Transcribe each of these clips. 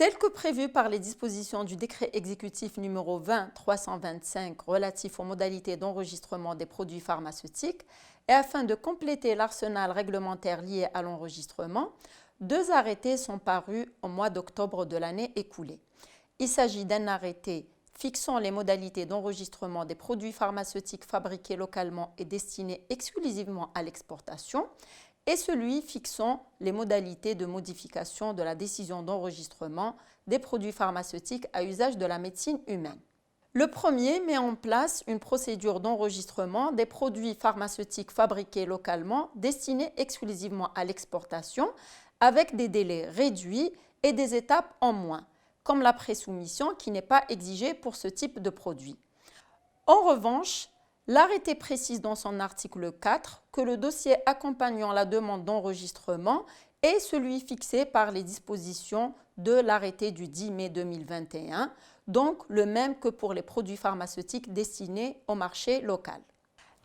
Tel que prévu par les dispositions du décret exécutif numéro 20-325 relatif aux modalités d'enregistrement des produits pharmaceutiques et afin de compléter l'arsenal réglementaire lié à l'enregistrement, 2 arrêtés sont parus au mois d'octobre de l'année écoulée. Il s'agit d'un arrêté fixant les modalités d'enregistrement des produits pharmaceutiques fabriqués localement et destinés exclusivement à l'exportation et celui fixant les modalités de modification de la décision d'enregistrement des produits pharmaceutiques à usage de la médecine humaine. Le premier met en place une procédure d'enregistrement des produits pharmaceutiques fabriqués localement destinés exclusivement à l'exportation avec des délais réduits et des étapes en moins, comme la présoumission qui n'est pas exigée pour ce type de produit. En revanche, l'arrêté précise dans son article 4 que le dossier accompagnant la demande d'enregistrement est celui fixé par les dispositions de l'arrêté du 10 mai 2021, donc le même que pour les produits pharmaceutiques destinés au marché local.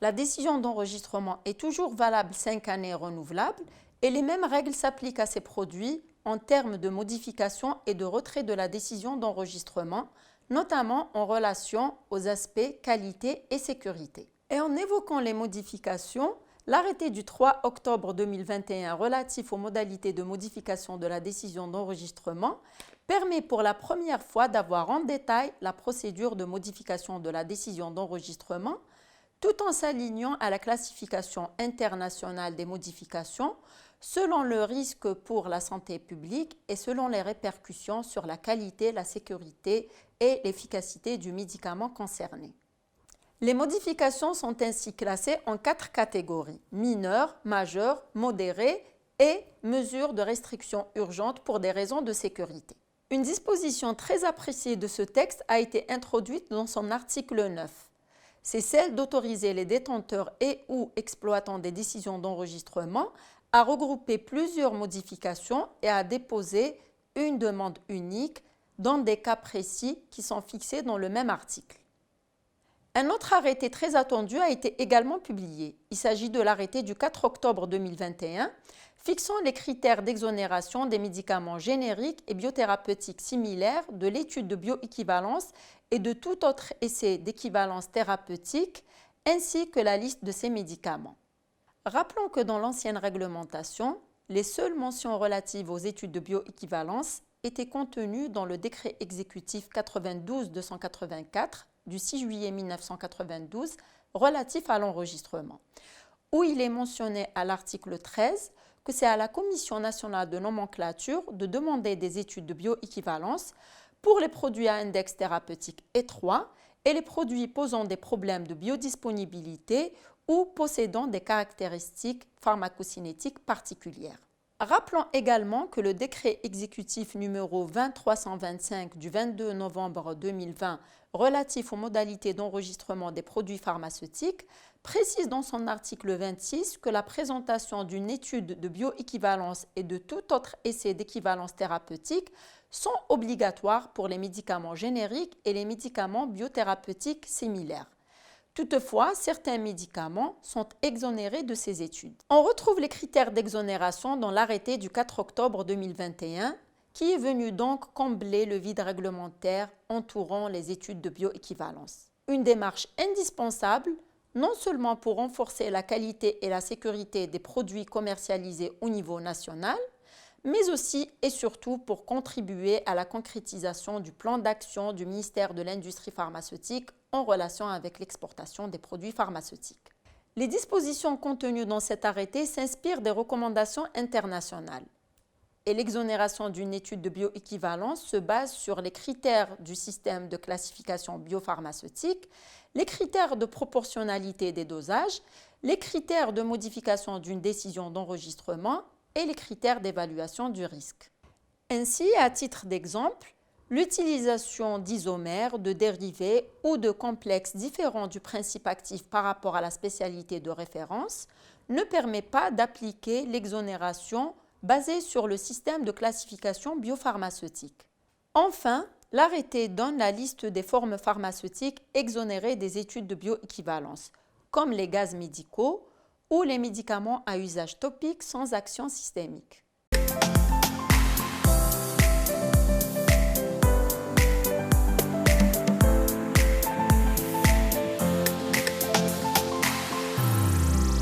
La décision d'enregistrement est toujours valable 5 années renouvelables et les mêmes règles s'appliquent à ces produits en termes de modification et de retrait de la décision d'enregistrement, notamment en relation aux aspects qualité et sécurité. Et en évoquant les modifications, l'arrêté du 3 octobre 2021 relatif aux modalités de modification de la décision d'enregistrement permet pour la première fois d'avoir en détail la procédure de modification de la décision d'enregistrement, tout en s'alignant à la classification internationale des modifications selon le risque pour la santé publique et selon les répercussions sur la qualité, la sécurité et l'efficacité du médicament concerné. Les modifications sont ainsi classées en 4 catégories: mineures, majeures, modérées et mesures de restriction urgentes pour des raisons de sécurité. Une disposition très appréciée de ce texte a été introduite dans son article 9. C'est celle d'autoriser les détenteurs et ou exploitants des décisions d'enregistrement à regrouper plusieurs modifications et à déposer une demande unique dans des cas précis qui sont fixés dans le même article. Un autre arrêté très attendu a été également publié. Il s'agit de l'arrêté du 4 octobre 2021 fixant les critères d'exonération des médicaments génériques et biothérapeutiques similaires de l'étude de bioéquivalence et de tout autre essai d'équivalence thérapeutique, ainsi que la liste de ces médicaments. Rappelons que dans l'ancienne réglementation, les seules mentions relatives aux études de bioéquivalence étaient contenues dans le décret exécutif 92-284 du 6 juillet 1992 relatif à l'enregistrement, où il est mentionné à l'article 13 que c'est à la Commission nationale de nomenclature de demander des études de bioéquivalence pour les produits à index thérapeutique étroit et les produits posant des problèmes de biodisponibilité ou possédant des caractéristiques pharmacocinétiques particulières. Rappelons également que le décret exécutif numéro 2325 du 22 novembre 2020 relatif aux modalités d'enregistrement des produits pharmaceutiques précise dans son article 26 que la présentation d'une étude de bioéquivalence et de tout autre essai d'équivalence thérapeutique sont obligatoires pour les médicaments génériques et les médicaments biothérapeutiques similaires. Toutefois, certains médicaments sont exonérés de ces études. On retrouve les critères d'exonération dans l'arrêté du 4 octobre 2021 qui est venu donc combler le vide réglementaire entourant les études de bioéquivalence. Une démarche indispensable non seulement pour renforcer la qualité et la sécurité des produits commercialisés au niveau national, mais aussi et surtout pour contribuer à la concrétisation du plan d'action du ministère de l'Industrie pharmaceutique en relation avec l'exportation des produits pharmaceutiques. Les dispositions contenues dans cet arrêté s'inspirent des recommandations internationales. Et l'exonération d'une étude de bioéquivalence se base sur les critères du système de classification biopharmaceutique, les critères de proportionnalité des dosages, les critères de modification d'une décision d'enregistrement et les critères d'évaluation du risque. Ainsi, à titre d'exemple, l'utilisation d'isomères, de dérivés ou de complexes différents du principe actif par rapport à la spécialité de référence ne permet pas d'appliquer l'exonération basée sur le système de classification biopharmaceutique. Enfin, l'arrêté donne la liste des formes pharmaceutiques exonérées des études de bioéquivalence, comme les gaz médicaux ou les médicaments à usage topique sans action systémique.